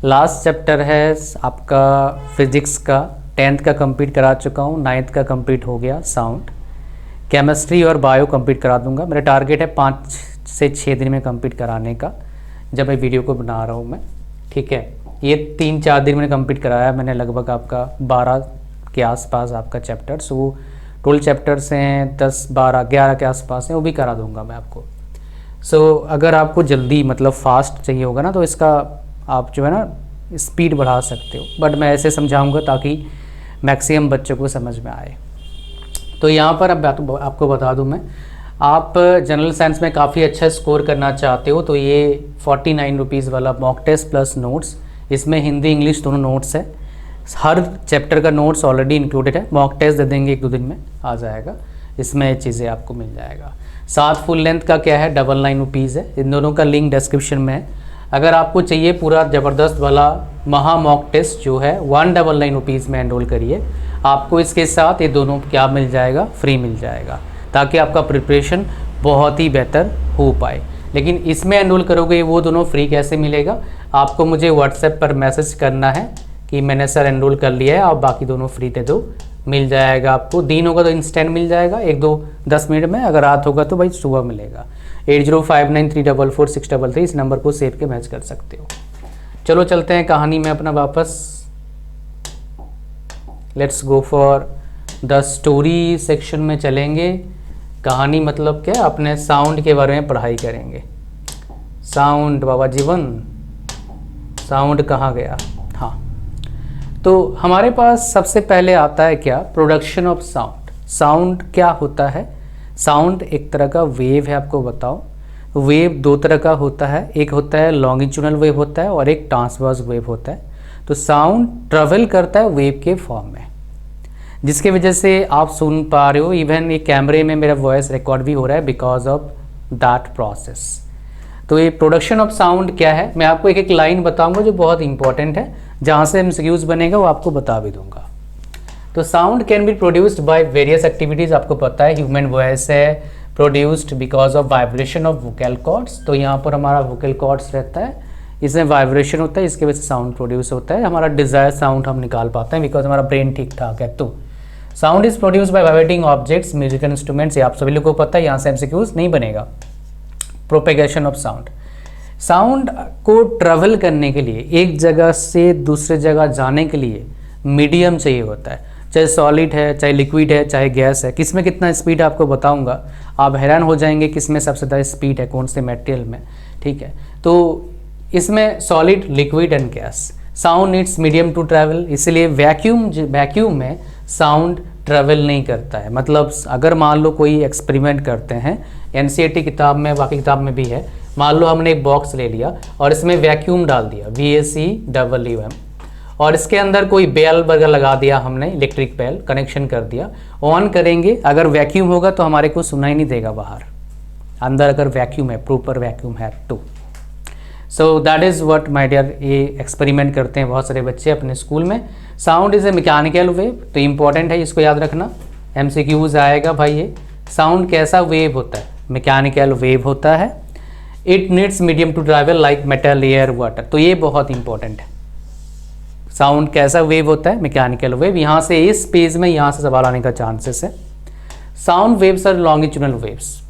Last chapter है आपका physics का। 10th का कंप्लीट करा चुका हूँ, 9th का कंप्लीट हो गया साउंड। केमिस्ट्री और बायो कंप्लीट करा दूंगा। मेरा टारगेट है 5 से 6 दिन में कंप्लीट कराने का, जब मैं वीडियो को बना रहा हूँ मैं। ठीक है, ये 3-4 दिन मैंने कंप्लीट कराया मैंने, लगभग आपका 12 के आसपास आपका चैप्टर्स, वो 12 चैप्टर्स हैं, 10, 12, 11 के आसपास हैं, वो भी करा दूंगा मैं आपको। अगर आपको जल्दी मतलब फास्ट चाहिए होगा ना, तो इसका आप जो है ना स्पीड बढ़ा सकते हो, बट मैं ऐसे समझाऊंगा ताकि मैक्सिमम बच्चों को समझ में आए। तो यहाँ पर अब आपको बता दूँ मैं, आप जनरल साइंस में काफ़ी अच्छा स्कोर करना चाहते हो तो ये 49 रुपीज़ वाला मॉक टेस्ट प्लस नोट्स, इसमें हिंदी इंग्लिश दोनों नोट्स है। हर चैप्टर का नोट्स ऑलरेडी इंक्लूडेड है। मॉक टेस्ट दे देंगे 1-2 दिन में आ जाएगा, इसमें चीज़ें आपको मिल जाएगा। साथ फुल लेंथ का क्या है 99 रुपीज़ है। इन दोनों का लिंक डिस्क्रिप्शन में है। अगर आपको चाहिए पूरा ज़बरदस्त वाला महा मॉक टेस्ट जो है 199 रुपीज़ में एनरोल करिए, आपको इसके साथ ये दोनों क्या मिल जाएगा, फ्री मिल जाएगा, ताकि आपका प्रिपरेशन बहुत ही बेहतर हो पाए। लेकिन इसमें एनरोल करोगे वो दोनों फ्री कैसे मिलेगा, आपको मुझे व्हाट्सएप पर मैसेज करना है कि मैंने सर एनरोल कर लिया है, आप बाकी दोनों फ्री दे दो, मिल जाएगा आपको। दिन होगा तो इंस्टेंट मिल जाएगा 1-2-10 मिनट में, अगर रात होगा तो भाई सुबह मिलेगा। 8059344633 इस नंबर को सेव के मैच कर सकते हो। चलो चलते हैं कहानी में अपना वापस। Let's go for the story section में चलेंगे। कहानी मतलब क्या, अपने साउंड के बारे में पढ़ाई करेंगे। साउंड बाबा जीवन, साउंड कहाँ गया। हाँ, तो हमारे पास सबसे पहले आता है क्या, प्रोडक्शन ऑफ साउंड। साउंड क्या होता है, साउंड एक तरह का वेव है। आपको बताओ, वेव 2 तरह का होता है, एक होता है लॉन्गिट्यूडनल वेव होता है और एक ट्रांसवर्स वेव होता है। तो साउंड ट्रेवल करता है वेव के फॉर्म में, जिसके वजह से आप सुन पा रहे हो। इवन ये कैमरे में मेरा वॉइस रिकॉर्ड भी हो रहा है बिकॉज ऑफ दैट प्रोसेस। तो ये प्रोडक्शन ऑफ साउंड क्या है, मैं आपको एक लाइन बताऊंगा जो बहुत इंपॉर्टेंट है, जहाँ से एमसीक्यूज बनेगा वो आपको बता भी दूंगा। तो sound can be produced by various activities. आपको पता है ह्यूमन वॉइस है produced because of vibration of vocal cords. तो यहाँ पर हमारा वोकल कॉर्ड्स रहता है, इसमें वाइब्रेशन होता है, इसके वजह से साउंड प्रोड्यूस होता है। हमारा डिजायर साउंड हम निकाल पाते हैं बिकॉज हमारा ब्रेन ठीक ठाक है। तो sound is produced by vibrating objects, musical instruments, ये आप सभी लोगों को पता है, यहाँ से एमसीक्यूज नहीं बनेगा। प्रोपेगेशन ऑफ साउंड, साउंड को ट्रेवल करने के लिए, एक जगह से दूसरे जगह जाने के लिए मीडियम चाहिए होता है, चाहे सॉलिड है, चाहे लिक्विड है, चाहे गैस है। किसमें कितना स्पीड आपको बताऊंगा, आप हैरान हो जाएंगे किसमें सबसे ज़्यादा स्पीड है, कौन से मटेरियल में। ठीक है, तो इसमें solid, liquid and gas. Sound needs medium to travel, इसलिए वैक्यूम में साउंड ट्रैवल नहीं करता है। मतलब अगर मान लो कोई एक्सपेरिमेंट करते हैं, एनसीईआरटी किताब में, बाकी किताब में भी है, मान लो हमने एक बॉक्स ले लिया और इसमें वैक्यूम डाल दिया, VACWM, और इसके अंदर कोई बेल वगैरह लगा दिया हमने, इलेक्ट्रिक बेल कनेक्शन कर दिया, ऑन करेंगे, अगर वैक्यूम होगा तो हमारे को सुनाई नहीं देगा बाहर, अंदर अगर वैक्यूम है, प्रॉपर वैक्यूम है तो। So that is what my dear, ये एक्सपेरिमेंट करते हैं बहुत सारे बच्चे अपने स्कूल में। Sound is a mechanical wave, तो इंपॉर्टेंट है, इसको याद रखना, एमसीक्यूज आएगा भाई। ये साउंड कैसा वेव होता है, मैकेनिकल वेव होता है। It needs medium to travel like metal, air, water, तो ये बहुत इंपॉर्टेंट है। साउंड कैसा वेव होता है, मैकेनिकल वेव। यहाँ से इस पेज में यहाँ से सवाल आने का चांसेस है। Sound waves are longitudinal waves,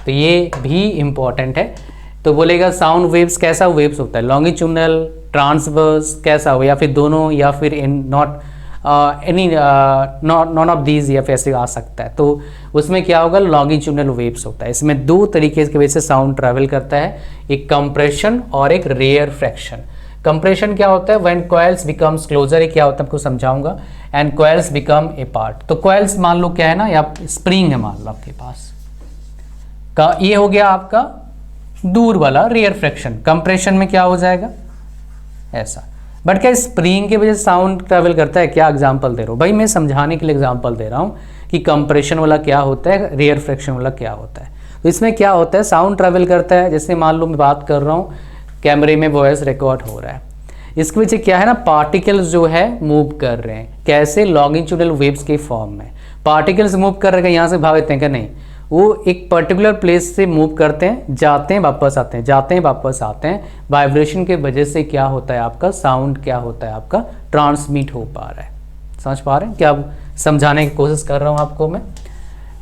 तो ये भी इंपॉर्टेंट है। तो बोलेगा साउंड वेव्स कैसा वेव्स होता है, लॉन्गिट्यूडनल, ट्रांसवर्स, कैसा हो, या फिर दोनों, या फिर in not any none of these, या फिर ऐसे आ सकता है। तो उसमें क्या होगा, लॉन्गिट्यूडनल वेव्स होता है। इसमें 2 तरीके की वजह से साउंड ट्रैवल करता है, एक कंप्रेशन और एक रेयरफैक्शन। कंप्रेशन क्या होता है, व्हेन कॉइल्स बिकम्स क्लोजर, क्या होता है आपको समझाऊंगा, and coils become a part. तो कॉइल्स मान लो क्या है ना, या स्प्रिंग है मान लो आपके पास का, ये हो गया आपका दूर वाला रेयरफैक्शन। कंप्रेशन में क्या हो जाएगा ऐसा। बट क्या स्प्रिंग की वजह से साउंड ट्रैवल करता है, क्या एग्जांपल दे रहा हूँ भाई, मैं समझाने के लिए एग्जांपल दे रहा हूँ कि कंप्रेशन वाला क्या होता है, रेयरफैक्शन वाला क्या होता है। तो इसमें क्या होता है, साउंड ट्रैवल करता है, जैसे मान लो मैं बात कर रहा हूँ, कैमरे में वॉइस रिकॉर्ड हो रहा है, इसकी वजह क्या है ना, पार्टिकल्स जो है मूव कर रहे हैं, कैसे, लॉन्गिट्यूडनल वेव्स के फॉर्म में। पार्टिकल्स मूव कर रहे हैं, यहाँ से भागते हैं क्या, नहीं, वो एक पर्टिकुलर प्लेस से मूव करते हैं, जाते हैं वापस आते हैं, जाते हैं वापस आते हैं। वाइब्रेशन के वजह से क्या होता है आपका साउंड, क्या होता है आपका ट्रांसमिट हो पा रहा है। समझ पा रहे हैं क्या? समझाने की कोशिश कर रहा हूँ आपको मैं।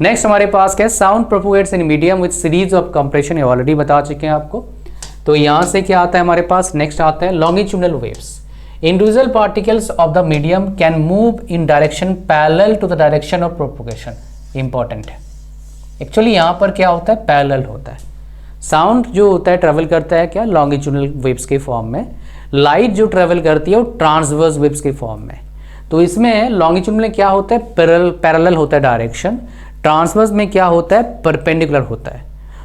नेक्स्ट हमारे पास क्या है, sound propagates in medium with series of compression, ये ऑलरेडी बता चुके हैं आपको। तो यहाँ से क्या आता है हमारे पास, नेक्स्ट आता है longitudinal waves. Individual particles of the medium can move in direction parallel to the direction of propagation. Important है एक्चुअली, यहाँ पर क्या होता है, पैरेलल होता है। साउंड जो होता है ट्रेवल करता है क्या, लॉन्गिट्यूडनल वेव्स के फॉर्म में। लाइट जो ट्रेवल करती है वो ट्रांसवर्स वेव्स के फॉर्म में। तो इसमें लॉन्गिट्यूड में क्या होता है, पैरेलल होता है डायरेक्शन, ट्रांसवर्स में क्या होता है, परपेंडिकुलर होता है।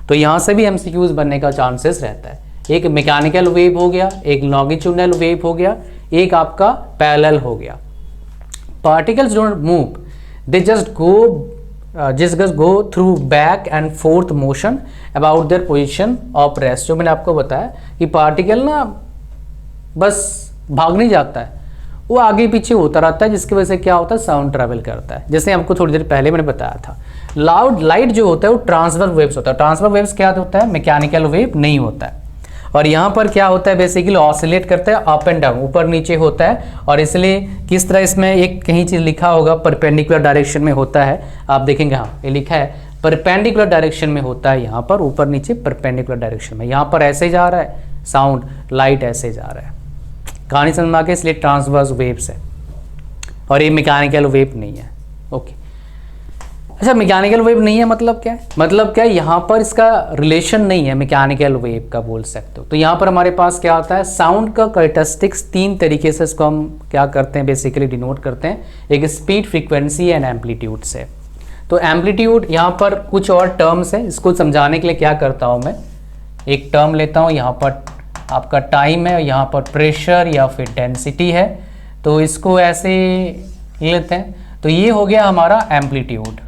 तो यहाँ से भी एमसीक्यूज बनने का चांसेस रहता है। एक मैकेनिकल वेव हो गया, एक लॉन्गिट्यूडनल वेव हो गया, एक आपका पैरेलल हो गया। Particles don't move, they just go through back and fourth motion about their position of rest. जो मैंने आपको बताया कि पार्टिकल ना बस भाग नहीं जाता है, वो आगे पीछे होता रहता है, जिसकी वजह से क्या होता है, साउंड ट्रैवल करता है। जैसे आपको थोड़ी देर पहले मैंने बताया था, लाइट जो होता है वो ट्रांसफर वेव्स होता है। ट्रांसफर वेव्स क्या होता है, मैकेनिकल वेव नहीं होता है। और यहाँ पर क्या होता है, बेसिकली ऑसिलेट करता है अप एंड डाउन, ऊपर नीचे होता है। और इसलिए किस तरह इसमें एक कहीं चीज़ लिखा होगा परपेंडिकुलर डायरेक्शन में होता है, आप देखेंगे हाँ ये लिखा है परपेंडिकुलर डायरेक्शन में होता है, यहाँ पर ऊपर नीचे परपेंडिकुलर डायरेक्शन में। यहाँ पर ऐसे जा रहा है साउंड, लाइट ऐसे जा रहा है। कहानी समझ में आ गई, इसलिए ट्रांसवर्स वेव्स है और ये मैकेनिकल वेव नहीं है। ओके, अच्छा मैकेनिकल वेव नहीं है मतलब क्या है, मतलब क्या है, यहाँ पर इसका रिलेशन नहीं है मैकेनिकल वेव का, बोल सकते हो। तो यहाँ पर हमारे पास क्या आता है, साउंड का कैरेक्टरिस्टिक्स तीन तरीके से इसको हम क्या करते हैं, बेसिकली डिनोट करते हैं। एक स्पीड, फ्रीक्वेंसी एंड एम्पलीट्यूड से। तो एम्पलीट्यूड यहाँ पर कुछ और टर्म्स है, इसको समझाने के लिए क्या करता हूँ मैं, एक टर्म लेता हूँ, यहाँ पर आपका टाइम है, यहाँ पर प्रेशर या फिर डेंसिटी है। तो इसको ऐसे लेते हैं, तो ये हो गया हमारा एम्पलीट्यूड,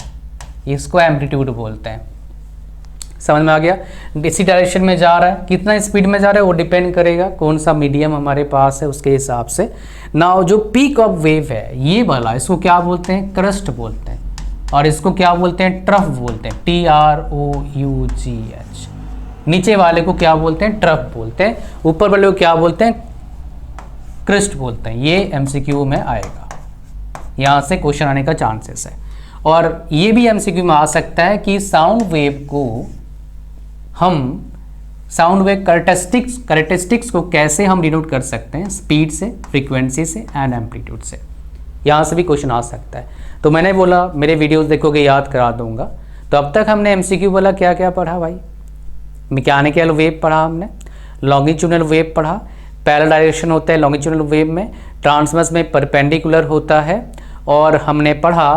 इसको एम्पलीट्यूड बोलते हैं। समझ में आ गया, इसी डायरेक्शन में जा रहा है, कितना स्पीड में जा रहा है वो डिपेंड करेगा कौन सा मीडियम हमारे पास है उसके हिसाब से। नाउ जो पीक ऑफ वेव है ये वाला, इसको क्या बोलते हैं, क्रस्ट बोलते हैं। और इसको क्या बोलते हैं, ट्रफ बोलते हैं, TROUGH। नीचे वाले को क्या बोलते हैं, ट्रफ बोलते हैं। ऊपर वाले को क्या बोलते हैं, क्रिस्ट बोलते हैं। ये एमसीक्यू में आएगा, यहाँ से क्वेश्चन आने का चांसेस है। और ये भी एमसीक्यू में आ सकता है कि साउंड वेव को हम, साउंड वेव कैरेक्टरिस्टिक्स को कैसे हम डिनोट कर सकते हैं, स्पीड से, फ्रीक्वेंसी से एंड एम्पलीट्यूड से। यहाँ से भी क्वेश्चन आ सकता है। तो मैंने बोला मेरे वीडियोस देखोगे याद करा दूंगा। तो अब तक हमने एमसीक्यू वाला क्या क्या पढ़ा भाई, मैकेनिकल वेव पढ़ा हमने, लॉन्गिट्यूडनल वेव पढ़ा, पैरेलल डायरेक्शन होता है लॉन्गिट्यूडनल वेव में, ट्रांसवर्स में परपेंडिकुलर होता है। और हमने पढ़ा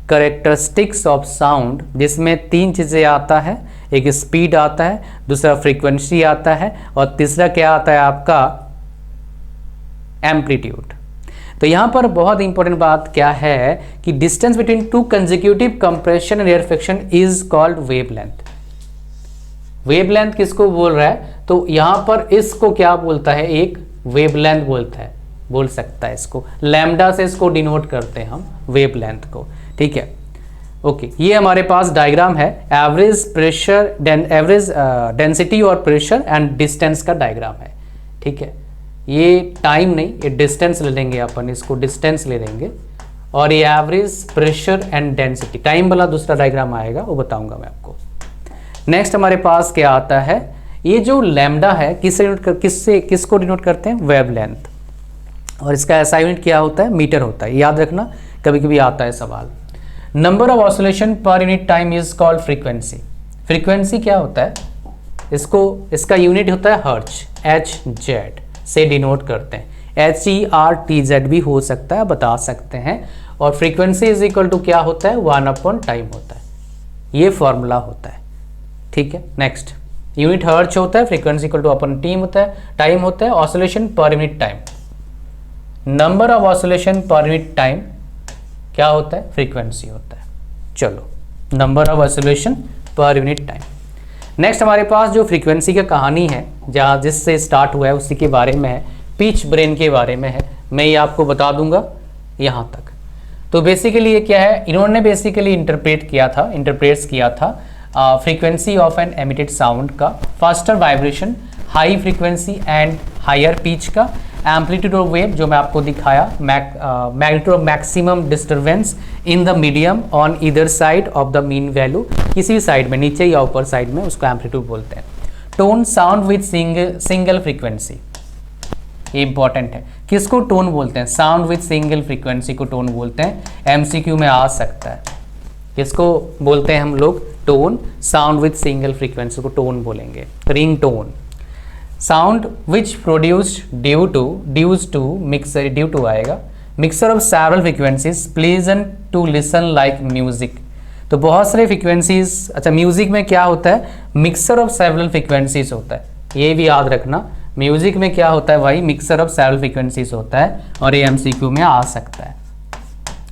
कैरेक्टरिस्टिक्स ऑफ साउंड, जिसमें तीन चीज़ें आता है, एक स्पीड आता है, दूसरा फ्रीक्वेंसी आता है और तीसरा क्या आता है आपका एम्पलीट्यूड। तो यहाँ पर बहुत इंपॉर्टेंट बात क्या है कि distance between two consecutive compression and rarefaction is called wavelength. Wavelength किसको बोल रहा है, तो यहाँ पर इसको क्या बोलता है, एक वेवलेंथ बोलता है, बोल सकता है इसको, लैम्डा से इसको डिनोट करते हैं हम वेवलेंथ को। ठीक है, ओके। ये हमारे पास डायग्राम है, एवरेज प्रेशर, एवरेज डेंसिटी और प्रेशर एंड डिस्टेंस का डायग्राम है। ठीक है, ये टाइम नहीं, ये डिस्टेंस ले लेंगे अपन, इसको डिस्टेंस ले लेंगे। और ये average pressure and density, time वाला दूसरा डायग्राम आएगा वो बताऊंगा मैं आपको। नेक्स्ट हमारे पास क्या आता है, ये जो लैम्डा है किसको डिनोट करते हैं, वेवलेंथ। और इसका ऐसा यूनिट क्या होता है, मीटर होता है, याद रखना, कभी कभी आता है सवाल। Number of oscillation per unit time is called frequency. Frequency क्या होता है, इसका यूनिट होता है हर्ट्ज, HZ से डिनोट करते हैं। HERTZ भी हो सकता है, बता सकते हैं। और फ्रीक्वेंसी इज इक्वल टू क्या होता है, 1/टाइम होता है, ये फॉर्मूला होता है। ठीक है, नेक्स्ट यूनिट हर्ट्ज होता है, frequency equal to upon time होता है, टाइम होता है, oscillation per unit time. Number of oscillation per unit time क्या होता है, फ्रीक्वेंसी होता है। चलो, number of oscillation per unit time. Next हमारे पास जो फ्रीक्वेंसी का कहानी है, जहाँ जिससे स्टार्ट हुआ है उसी के बारे में है, पिच ब्रेन के बारे में है। मैं ये आपको बता दूंगा यहाँ तक। तो बेसिकली ये क्या है, इन्होंने बेसिकली इंटरप्रेट्स किया था frequency of an emitted sound का, faster vibration, high frequency and higher pitch का, एम्पलीट्यूड ऑफ वेव जो मैं आपको दिखाया, magnitude of maximum disturbance in the medium on either side of the mean value, किसी भी साइड में, नीचे या ऊपर साइड में, उसको एम्पलीट्यूड बोलते हैं। Tone, sound with single frequency, ये इंपॉर्टेंट है। किसको टोन बोलते हैं? साउंड विथ सिंगल फ्रीक्वेंसी को टोन बोलते हैं, एमसीक्यू में आ सकता है। किसको बोलते हैं हम लोग? Tone. Sound with single frequency को टोन बोलेंगे, ring tone. Sound which produced due to आएगा, mixture of several frequencies pleasant to listen like music. तो बहुत सारे फ्रीक्वेंसीज, अच्छा म्यूजिक में क्या होता है? मिक्सर ऑफ सेवरल फ्रीक्वेंसीज होता है, ये भी याद रखना। म्यूजिक में क्या होता है भाई? मिक्सर ऑफ सेवरल फ्रीक्वेंसीज होता है, और ये एमसीक्यू में आ सकता है।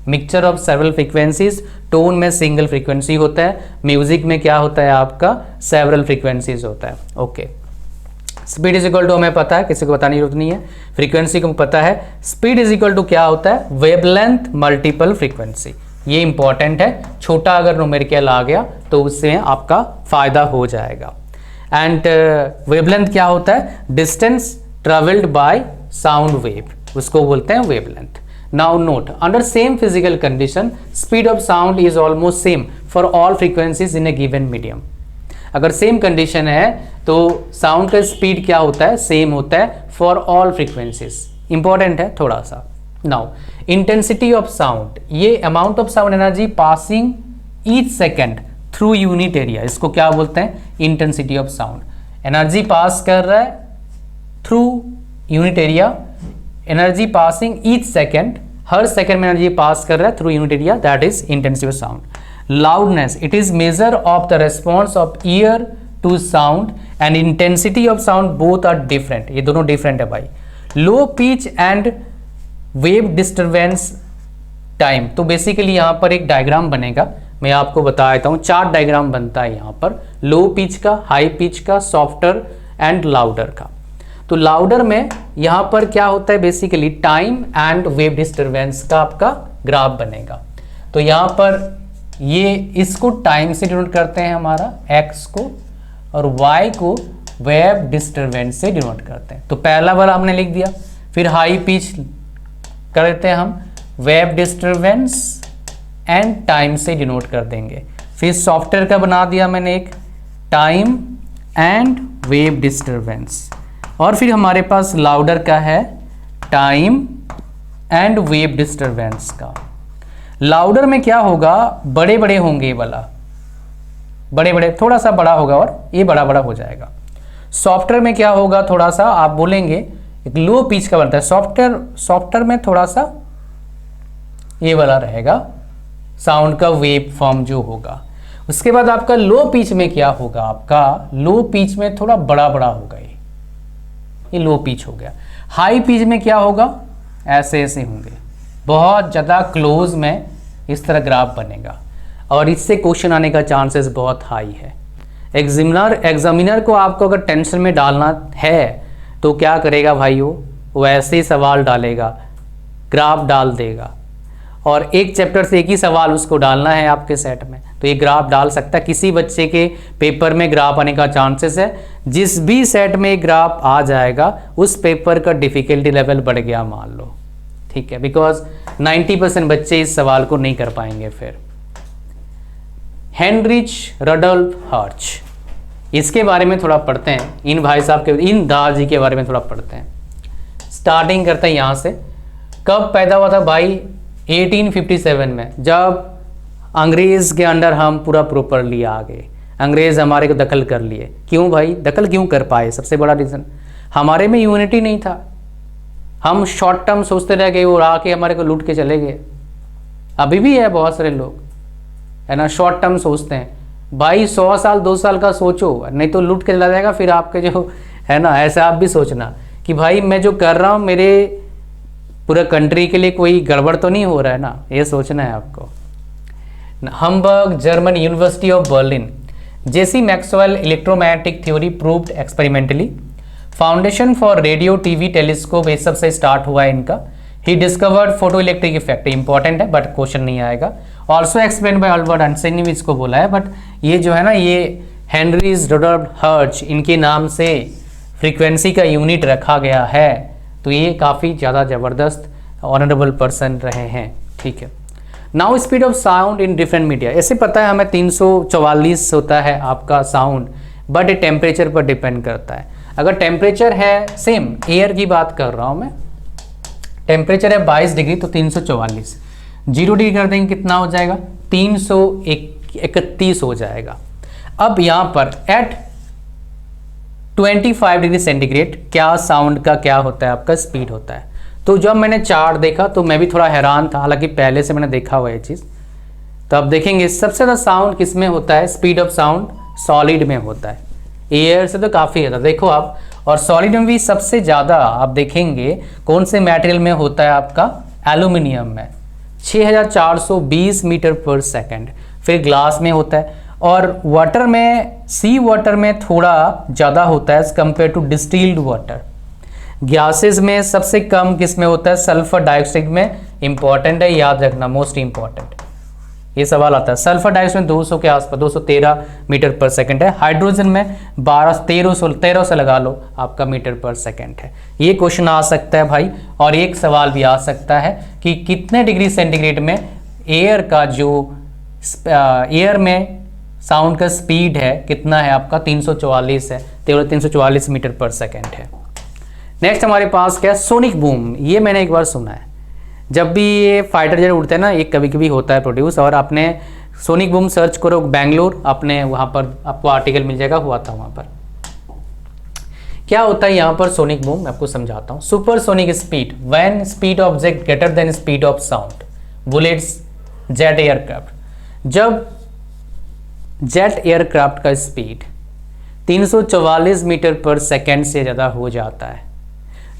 Mixture of several frequencies, tone में सिंगल फ्रीक्वेंसी होता है, म्यूजिक में क्या होता है आपका? सेवरल फ्रीक्वेंसीज होता है। Okay, speed is equal to हमें पता है, किसी को बताने की जरूरत नहीं है। फ्रीक्वेंसी को पता है, स्पीड इज इक्वल टू क्या होता है? Wavelength multiple frequency. ये इंपॉर्टेंट है, छोटा अगर न्यूमेरिकल आ गया तो उससे आपका फायदा हो जाएगा। एंड वेवलेंथ क्या होता है? Distance travelled by sound wave, उसको बोलते हैं wavelength. Now note, under same physical condition speed of sound is almost same for all frequencies in A given medium. अगर सेम कंडीशन है तो साउंड का स्पीड क्या होता है? सेम होता है फॉर ऑल फ्रीक्वेंसीज। इंपॉर्टेंट है थोड़ा सा। नाउ इंटेंसिटी ऑफ साउंड, ये amount of sound energy passing each second through unit area, इसको क्या बोलते हैं? Intensity of sound. Energy pass कर रहा है through unit area, energy passing each second, हर सेकेंड में एनर्जी पास कर रहा है through unit area, that is intensity of sound. Loudness, it is measure of the response of ear to sound and intensity of sound, both are different, ये दोनों different है भाई। Low pitch and wave disturbance time, तो basically यहाँ पर एक diagram बनेगा, मैं आपको बता देता हूँ। 4 डायग्राम बनता है यहाँ पर, लो पिच का, हाई पिच का, सॉफ्टर एंड लाउडर का। तो लाउडर में यहाँ पर क्या होता है? Basically time and wave disturbance का आपका ग्राफ बनेगा। तो यहाँ पर ये इसको टाइम से डिनोट करते हैं हमारा x को, और y को वेव डिस्टर्बेंस से डिनोट करते हैं। तो पहला वाला हमने लिख दिया, फिर हाई पिच कर देते हैं हम, वेव डिस्टर्बेंस एंड टाइम से डिनोट कर देंगे। फिर सॉफ्टवेयर का बना दिया मैंने एक, टाइम एंड वेव डिस्टर्बेंस, और फिर हमारे पास लाउडर का है टाइम एंड वेव डिस्टर्बेंस का। लाउडर में क्या होगा? बड़े बड़े होंगे, वाला बड़े बड़े, थोड़ा सा बड़ा होगा और ये बड़ा बड़ा हो जाएगा। सॉफ्टवेयर में क्या होगा? थोड़ा सा आप बोलेंगे एक लो पिच का बनता है सॉफ्टवेयर में, थोड़ा सा ये वाला रहेगा साउंड का वेव फॉर्म जो होगा। उसके बाद आपका लो पिच में क्या होगा? आपका लो पिच में थोड़ा बड़ा बड़ा होगा, ये लो पिच हो गया। हाई पिच में क्या होगा? ऐसे ऐसे होंगे, बहुत ज़्यादा क्लोज में इस तरह ग्राफ बनेगा, और इससे क्वेश्चन आने का चांसेस बहुत हाई है। एग्जामिनर को आपको अगर टेंशन में डालना है तो क्या करेगा भाइयों? वैसे ही सवाल डालेगा, ग्राफ डाल देगा, और एक चैप्टर से एक ही सवाल उसको डालना है आपके सेट में, तो ये ग्राफ डाल सकता है। किसी बच्चे के पेपर में ग्राफ आने का चांसेस है, जिस भी सेट में ग्राफ आ जाएगा उस पेपर का डिफिकल्टी लेवल बढ़ गया मान लो, ठीक है, बिकॉज 90% बच्चे इस सवाल को नहीं कर पाएंगे। फिर हेनरिच रडोल्फ हर्च, इसके बारे में थोड़ा पढ़ते हैं, इन भाई साहब के, इन दादाजी के बारे में थोड़ा पढ़ते हैं। स्टार्टिंग करते हैं यहाँ से। कब पैदा हुआ था भाई? 1857 में, जब अंग्रेज के अंडर हम पूरा प्रॉपरली आ गए, अंग्रेज हमारे को दखल कर लिए। क्यों भाई दखल क्यों कर पाए? सबसे बड़ा रीज़न हमारे में यूनिटी नहीं था, हम शॉर्ट टर्म सोचते रह गए, वो आके हमारे को लूट के चले गए। अभी भी है बहुत सारे लोग, है ना, शॉर्ट टर्म सोचते हैं। भाई 100 साल 2 साल का सोचो, नहीं तो लूट के चला जाएगा फिर आपके जो है ना। ऐसा आप भी सोचना कि भाई मैं जो कर रहा हूँ मेरे पूरा कंट्री के लिए कोई गड़बड़ तो नहीं हो रहा है ना, ये सोचना है आपको। Hamburg German university of Berlin, J C Maxwell electromagnetic theory proved experimentally, foundation for radio TV telescope, ये सब से स्टार्ट हुआ है इनका। He discovered photo electric effect, important है बट क्वेश्चन नहीं आएगा। Also explain by Albert Einstein ने भी इसको बोला है, बट ये जो है ना, ये हेनरीज रुडोल्फ हर्ट्ज इनके नाम से फ्रीक्वेंसी का यूनिट रखा गया है। तो ये काफ़ी ज़्यादा ज़बरदस्त ऑनरेबल पर्सन रहे हैं। ठीक है, now speed of sound in different media. ऐसे पता है हमें 344 होता है आपका साउंड, बट ये टेम्परेचर पर डिपेंड करता है। अगर टेम्परेचर है सेम, एयर की बात कर रहा हूँ मैं, टेम्परेचर है 22 डिग्री तो 344, 0 डिग्री कर देंगे कितना हो जाएगा, 331 हो जाएगा। अब यहाँ पर एट 25 डिग्री सेंटीग्रेड क्या साउंड का क्या होता है, आपका स्पीड होता है। तो जब मैंने चार्ट देखा तो मैं भी थोड़ा हैरान था, हालांकि पहले से मैंने देखा हुआ ये चीज़। तो अब देखेंगे सबसे ज़्यादा साउंड किस में होता है, स्पीड ऑफ साउंड सॉलिड में होता है, एयर से तो काफ़ी ज़्यादा देखो आप। और सॉलिड में भी सबसे ज़्यादा आप देखेंगे कौन से मटेरियल में होता है, आपका एल्यूमिनियम में 6420 मीटर पर सेकेंड। फिर ग्लास में होता है, और वाटर में, सी वाटर में थोड़ा ज़्यादा होता है as compare to distilled water. Gases में सबसे कम किस में होता है, सल्फर डाइऑक्साइड में। इंपॉर्टेंट है, याद रखना, मोस्ट इंपॉर्टेंट ये सवाल आता है। सल्फर डाइऑक्साइड में 200 के आसपास, 213 मीटर पर सेकंड है। हाइड्रोजन में 1300 से लगा लो आपका मीटर पर सेकंड है। ये क्वेश्चन आ सकता है भाई। और एक सवाल भी आ सकता है कि कितने डिग्री सेंटीग्रेड में एयर का जो एयर में साउंड का स्पीड है कितना है आपका, 344 है, 344 मीटर पर सेकेंड है। नेक्स्ट हमारे पास क्या है, सोनिक बूम। ये मैंने एक बार सुना है, जब भी ये फाइटर जेट उड़ते हैं ना, ये कभी कभी होता है प्रोड्यूस। और आपने सोनिक बूम सर्च करो बेंगलोर, आपने वहाँ पर आपको आर्टिकल मिल जाएगा, हुआ था वहाँ पर। क्या होता है यहाँ पर सोनिक बूम, मैं आपको समझाता हूँ। Super sonic speed, when speed object greater than speed of sound, bullets, jet aircraft. जब जेट एयरक्राफ्ट का स्पीड 344 मीटर पर सेकेंड से ज़्यादा हो जाता है,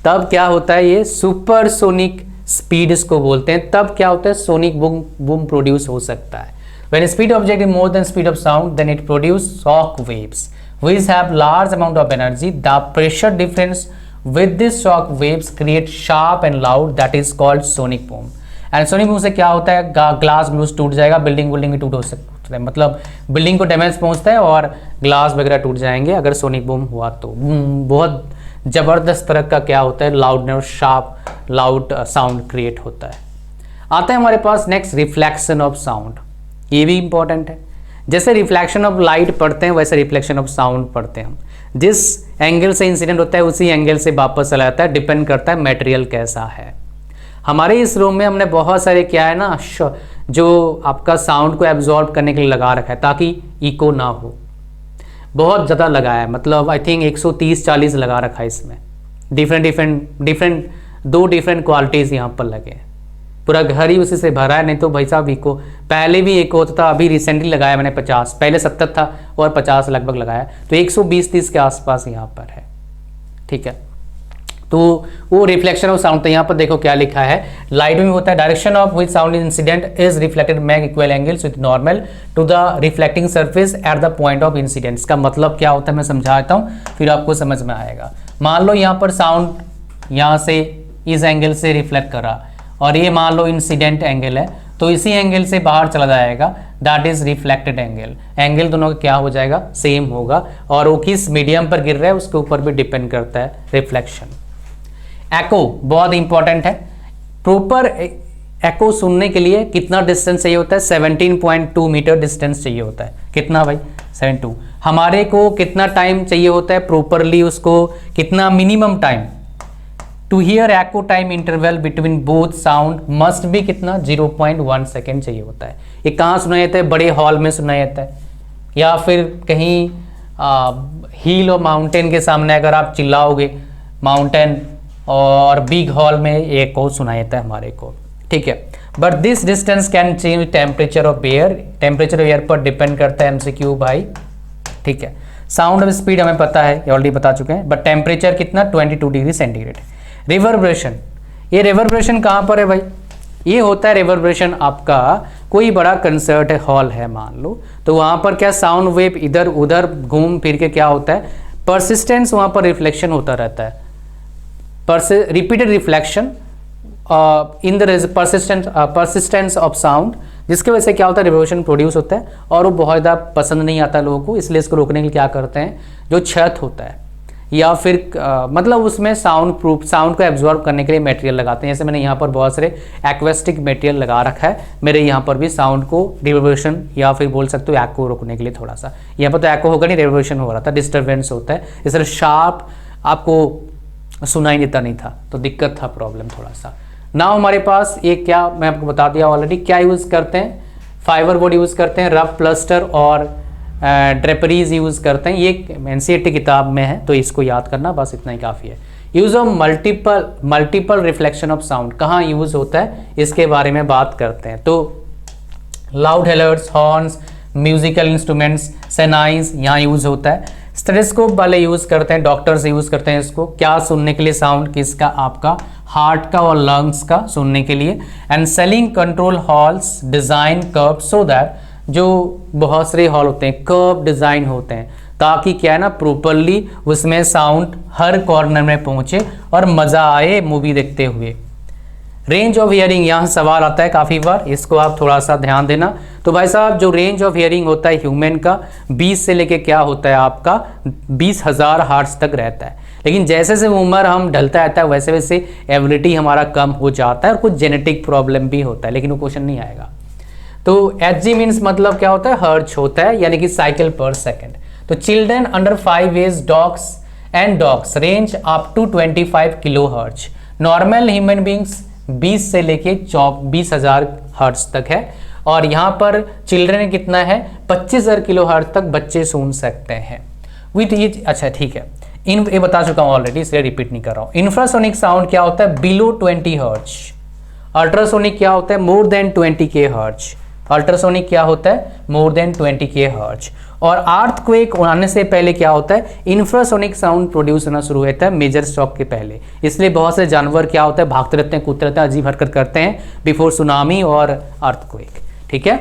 तब क्या होता है, ये सुपर सोनिक स्पीड इसको बोलते हैं। तब क्या होता है, सोनिक बूम प्रोड्यूस हो सकता है। When speed object is more than speed of sound, then it produce shock waves which have large amount of energy. The pressure difference with this shock waves create sharp and loud, that is called sonic boom. And sonic boom से क्या होता है, glass ग्लूस टूट जाएगा, building भी टूट हो सकता है, मतलब बिल्डिंग को डैमेज पहुंचता है और ग्लास वगैरह टूट जाएंगे अगर सोनिक बूम हुआ तो। बहुत ज़बरदस्त तरह का क्या होता है, loudness, sharp loud sound create होता है। आता है हमारे पास नेक्स्ट, रिफ्लेक्शन ऑफ साउंड। ये भी इंपॉर्टेंट है। जैसे रिफ्लेक्शन ऑफ लाइट पढ़ते हैं वैसे रिफ्लेक्शन ऑफ साउंड पढ़ते हैं हम। जिस एंगल से इंसिडेंट होता है उसी एंगल से वापस चला जाता है, डिपेंड करता है मटेरियल कैसा है। हमारे इस रूम में हमने बहुत सारे क्या है ना, जो आपका साउंड को एब्जॉर्ब करने के लिए लगा रखा है ताकि इको ना हो, बहुत ज़्यादा लगाया है, मतलब आई थिंक 130-40 लगा रखा है इसमें। डिफरेंट दो डिफरेंट क्वालिटीज़ यहाँ पर लगे हैं, पूरा घर ही उसी से भरा है। नहीं तो भाई साहब इको पहले भी एक होता था, अभी रिसेंटली लगाया मैंने 50, पहले 70 था और 50 लगभग लगाया, तो 120-30 के आसपास यहाँ पर है। ठीक है, तो वो रिफ्लेक्शन ऑफ साउंड। तो यहाँ पर देखो क्या लिखा है, लाइट में होता है direction of which sound incident is reflected make equal angles with normal to the reflecting surface at the point of incident. इसका मतलब क्या होता है मैं समझाता हूँ, फिर आपको समझ में आएगा। मान लो यहाँ पर साउंड यहाँ से इस एंगल से रिफ्लेक्ट करा और ये मान लो इंसिडेंट एंगल है, तो इसी एंगल से बाहर चला जाएगा, that is reflected angle. Angle दोनों का क्या हो जाएगा, सेम होगा, और वो किस मीडियम पर गिर रहा है उसके ऊपर भी डिपेंड करता है रिफ्लेक्शन। एको बहुत इंपॉर्टेंट है। प्रॉपर एको सुनने के लिए कितना डिस्टेंस चाहिए होता है, 17.2 मीटर डिस्टेंस चाहिए होता है। कितना भाई, 72। हमारे को कितना टाइम चाहिए होता है प्रॉपरली, उसको कितना minimum time, to hear echo time interval between both sound must भी कितना, 0.1 सेकेंड चाहिए होता है। ये कहाँ सुनाया जाता है, बड़े हॉल में सुनाया जाता है, या फिर कहीं हिल और माउंटेन के सामने अगर आप चिल्लाओगे, माउंटेन और बिग हॉल में एको सुनाया जाता है हमारे को। ठीक है, but this distance can change temperature of air. Temperature of air पर डिपेंड करता है MCQ भाई। ठीक है, साउंड ऑफ स्पीड हमें पता है, ऑलरेडी बता चुके हैं, बट टेम्परेचर कितना, 22 डिग्री सेंटीग्रेड। रिवर्बरेशन, ये रिवर्बरेशन कहाँ पर है भाई, ये होता है रिवर्बरेशन आपका कोई बड़ा कंसर्ट है, हॉल है मान लो, तो वहाँ पर क्या साउंड वेव इधर उधर घूम फिर के क्या होता है, परसिस्टेंस वहाँ पर रिफ्लेक्शन होता रहता है, repeated reflection in the persistence of sound जिसकी वजह से क्या होता है, रिवोल्यूशन प्रोड्यूस होता है और वो बहुत ज़्यादा पसंद नहीं आता लोगों को। इसलिए इसको रोकने के लिए क्या करते हैं, जो छत होता है या फिर मतलब उसमें साउंड प्रूफ, साउंड को एब्जॉर्ब करने के लिए मटेरियल लगाते हैं। जैसे मैंने यहाँ पर बहुत सारे एक्वेस्टिक मटेरियल लगा रखा है मेरे यहाँ पर भी, साउंड को रिवोल्यूशन या फिर बोल सकते हो एको रोकने के लिए। थोड़ा सा यहाँ पर तो एको होगा नहीं, रिवोल्यूशन हो रहा था, डिस्टर्बेंस होता है, इसलिए शार्प आपको सुनाई देता नहीं था, तो दिक्कत था, प्रॉब्लम थोड़ा सा। ना हमारे पास ये क्या मैं आपको बता दिया ऑलरेडी, क्या यूज़ करते हैं, फाइबर बोर्ड यूज़ करते हैं, रफ प्लास्टर और ड्रेपरीज यूज़ करते हैं। ये एनसीईआरटी किताब में है, तो इसको याद करना, बस इतना ही काफ़ी है। Use of multiple reflection of sound कहाँ यूज़ होता है, इसके बारे में बात करते हैं। तो loud hailers, horns, musical instruments, सेनाइज यहाँ यूज़ होता है। स्टेथोस्कोप वाले यूज़ करते हैं, डॉक्टर्स यूज़ करते हैं इसको, क्या सुनने के लिए, साउंड किसका, आपका हार्ट का और लंग्स का सुनने के लिए। And selling control halls design curve so that, जो बहुत सारे हॉल होते हैं कर्व डिज़ाइन होते हैं, ताकि क्या है ना, प्रॉपरली उसमें साउंड हर कॉर्नर में पहुंचे और मज़ा आए मूवी देखते हुए। रेंज ऑफ हियरिंग, यहाँ सवाल आता है काफ़ी बार, इसको आप थोड़ा सा ध्यान देना। तो भाई साहब, जो रेंज ऑफ हियरिंग होता है ह्यूमन का 20 से लेके क्या होता है आपका 20,000 हर्ट्ज तक रहता है। लेकिन जैसे जैसे उम्र हम ढलता रहता है वैसे वैसे एबिलिटी हमारा कम हो जाता है और कुछ जेनेटिक प्रॉब्लम भी होता है, लेकिन वो क्वेश्चन नहीं आएगा। तो एच जी मीन्स मतलब क्या होता है, हर्ट्ज होता है, यानी कि साइकिल पर सेकेंड। तो children under 5 age dogs and dogs range up to 25 kilo hertz. Normal human beings 20 से लेके 20,000 हर्ट्ज तक है, और यहाँ पर चिल्ड्रन कितना है 25,000 किलो हर्ट्ज तक बच्चे सुन सकते हैं विथ ईच। अच्छा ठीक है, ये बता चुका हूँ ऑलरेडी, इसलिए रिपीट नहीं कर रहा हूँ। इंफ्रासोनिक साउंड क्या होता है, बिलो 20 हर्ट्ज। अल्ट्रासोनिक क्या होता है, more than 20K hertz. Ultrasonic क्या होता है, मोर देन 20K हर्ट्ज। और अर्थक्वेक आने से पहले क्या होता है, इंफ्रासोनिक साउंड प्रोड्यूस होना शुरू होता है मेजर शॉक के पहले। इसलिए बहुत से जानवर क्या होता है, भागते रहते हैं, कूदते रहते हैं, अजीब हरकत करते हैं बिफोर सुनामी और अर्थक्वेक। ठीक है,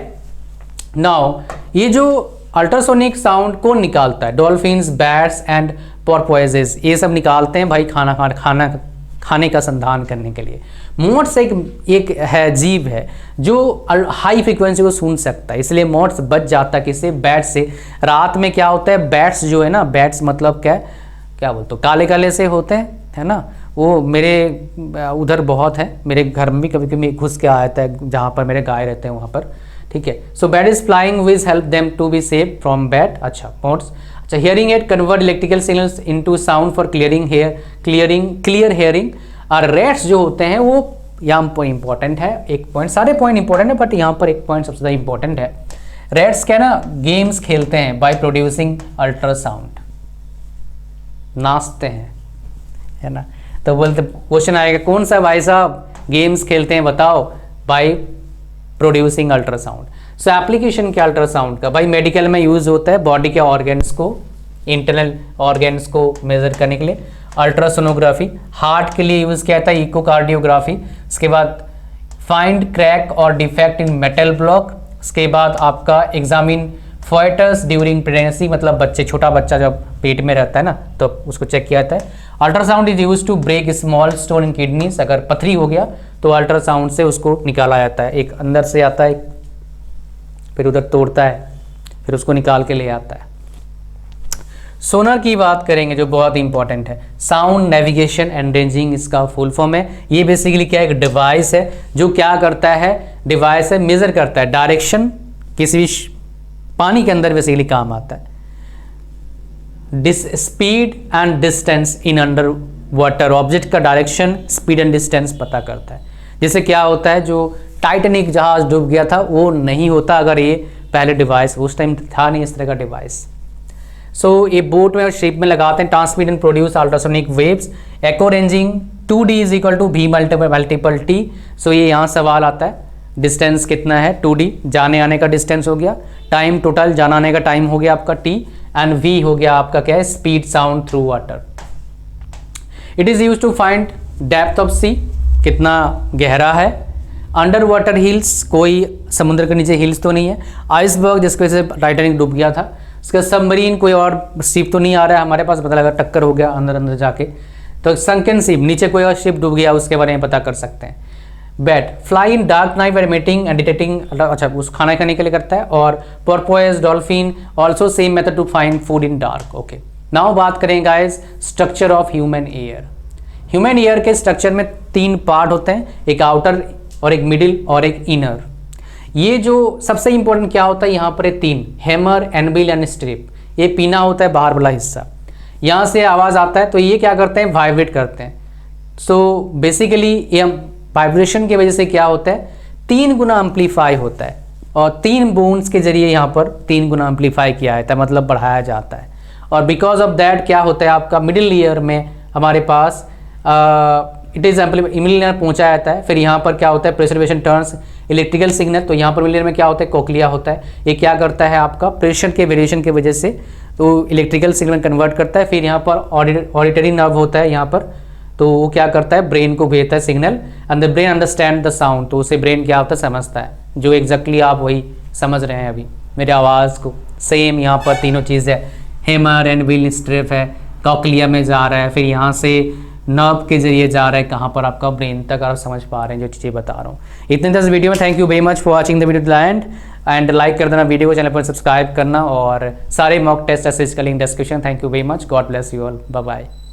नाउ ये जो अल्ट्रासोनिक साउंड कौन निकालता है, डॉल्फिन्स, बैट्स एंड पोर्पोइजेस, ये सब निकालते हैं भाई खाने का संधान करने के लिए। मोट्स एक है जीव है जो हाई फ्रीक्वेंसी को सुन सकता है, इसलिए मोट्स बच जाता है किससे, बैट से। रात में क्या होता है, बैट्स जो है ना, बैट्स मतलब क्या बोलते हो, काले काले से होते हैं, है ना, वो मेरे उधर बहुत है, मेरे घर में भी कभी कभी घुस के आता है जहाँ पर मेरे गाय रहते हैं वहाँ पर। ठीक है, so bat is flying with help them to be safe from bat. अच्छा मोट्स। अच्छा, hearing aid convert electrical signals into sound for clear hearing. और रेट्स जो होते हैं वो यहाँ पर इंपॉर्टेंट है, एक पॉइंट, सारे पॉइंट इंपॉर्टेंट है बट यहाँ पर एक पॉइंट सबसे ज़्यादा इंपॉर्टेंट है। रेट्स क्या ना, गेम्स खेलते हैं बाय प्रोड्यूसिंग अल्ट्रासाउंड, नाचते हैं, है ना। तो बोलते क्वेश्चन आएगा कौन सा भाई साहब गेम्स खेलते हैं बताओ, by producing ultrasound. So application क्या अल्ट्रासाउंड का, भाई मेडिकल में यूज होता है बॉडी के ऑर्गन्स को, इंटरनल ऑर्गन्स को मेजर करने के लिए। अल्ट्रासोनोग्राफी हार्ट के लिए यूज किया था, इकोकार्डियोग्राफी। उसके बाद फाइंड क्रैक और डिफेक्ट इन मेटल ब्लॉक। उसके बाद आपका एग्जामिन फॉइटस ड्यूरिंग प्रेगनेंसी, मतलब बच्चे, छोटा बच्चा जब पेट में रहता है ना तो उसको चेक किया जाता है। Ultrasound is use to break small stone in kidneys, अगर पथरी हो गया तो अल्ट्रासाउंड से उसको निकाला जाता है, एक अंदर से आता है फिर उधर तोड़ता है फिर उसको निकाल के ले आता है। सोनार की बात करेंगे जो बहुत इंपॉर्टेंट है, साउंड नेविगेशन एंड रेंजिंग इसका फुल फॉर्म है। ये बेसिकली क्या, एक डिवाइस है जो क्या करता है, डिवाइस है मेजर करता है डायरेक्शन, किसी भी पानी के अंदर बेसिकली काम आता है। Speed and distance in under water, object का डायरेक्शन, स्पीड एंड डिस्टेंस पता करता है। जैसे क्या होता है, जो टाइटैनिक जहाज डूब गया था वो नहीं होता अगर ये पहले डिवाइस, उस टाइम था नहीं इस तरह का डिवाइस। सो ये बोट में और शिप में लगाते हैं। Transmit and produce ultrasonic waves. Echo ranging 2D is equal to V multiple T। So ये यहाँ सवाल आता है, डिस्टेंस कितना है 2D, जाने आने का डिस्टेंस हो गया, टाइम टोटल जाने आने का टाइम हो गया आपका T, एंड V हो गया आपका क्या है, speed sound through water. It is use to find depth of sea, कितना गहरा है। अंडर वाटर हिल्स, कोई समुद्र के नीचे हिल्स तो नहीं है। आइसबर्ग, जिसकी वजह से टाइटैनिक डूब गया था। उसका सबमरीन, कोई और शिप तो नहीं आ रहा है हमारे पास, पता लगा टक्कर हो गया अंदर अंदर जाके। तो संकन शिप, नीचे कोई और शिप डूब गया उसके बारे में पता कर सकते हैं। Bat fly in dark night by emitting and detecting, अच्छा उस खाना खाने के लिए करता है। और porpoise dolphin also same method to find food in dark. Okay, now बात करें guys structure of human ear. Human ear के स्ट्रक्चर में 3 पार्ट होते हैं, एक आउटर और एक मिडिल और एक इनर। ये जो सबसे इंपॉर्टेंट क्या होता है यहाँ पर 3 हैमर, एनबिल एंड स्ट्रिप। ये पीना होता है बाहर वाला हिस्सा, यहाँ से आवाज़ आता है तो ये क्या करते हैं, वाइब्रेट करते हैं। सो बेसिकली ये वाइब्रेशन की वजह से क्या होता है, 3 गुना एम्पलीफाई होता है और 3 बोन्स के जरिए यहाँ पर 3 गुना एम्पलीफाई किया जाता है, मतलब बढ़ाया जाता है। और बिकॉज ऑफ दैट क्या होता है आपका मिडिल ईयर में हमारे पास इट इज मिडिल ईयर पहुंचा जाता है। फिर यहाँ पर क्या होता है, प्रेशर टर्न्स इलेक्ट्रिकल सिग्नल। तो यहाँ पर मिडिल ईयर में क्या होता है, कोक्लिया होता है। ये क्या करता है आपका प्रेशर के वेरिएशन की वजह से तो इलेक्ट्रिकल सिग्नल कन्वर्ट करता है। फिर यहाँ पर ऑडिटरी नर्व होता है यहाँ पर, तो वो क्या करता है, ब्रेन को भेजता है signal and the brain understand the sound. तो उसे ब्रेन क्या होता है, समझता है, जो एग्जैक्टली आप वही समझ रहे हैं अभी मेरे आवाज़ को। सेम यहाँ पर तीनों चीज़ है, हैमर एंड व्हील स्ट्रिप है, कॉक्लिया में जा रहा है, फिर यहाँ से नर्व के जरिए जा रहा है कहाँ पर, आपका ब्रेन तक। आप समझ पा रहे हैं जो चीज़ें बता रहा हूँ। इतने दस वीडियो में thank you very much for watching the video the end like कर देना वीडियो को, चैनल पर सब्सक्राइब करना और सारे मॉक टेस्ट असिस्ट का link description. Thank you very much, God bless you all, bye bye.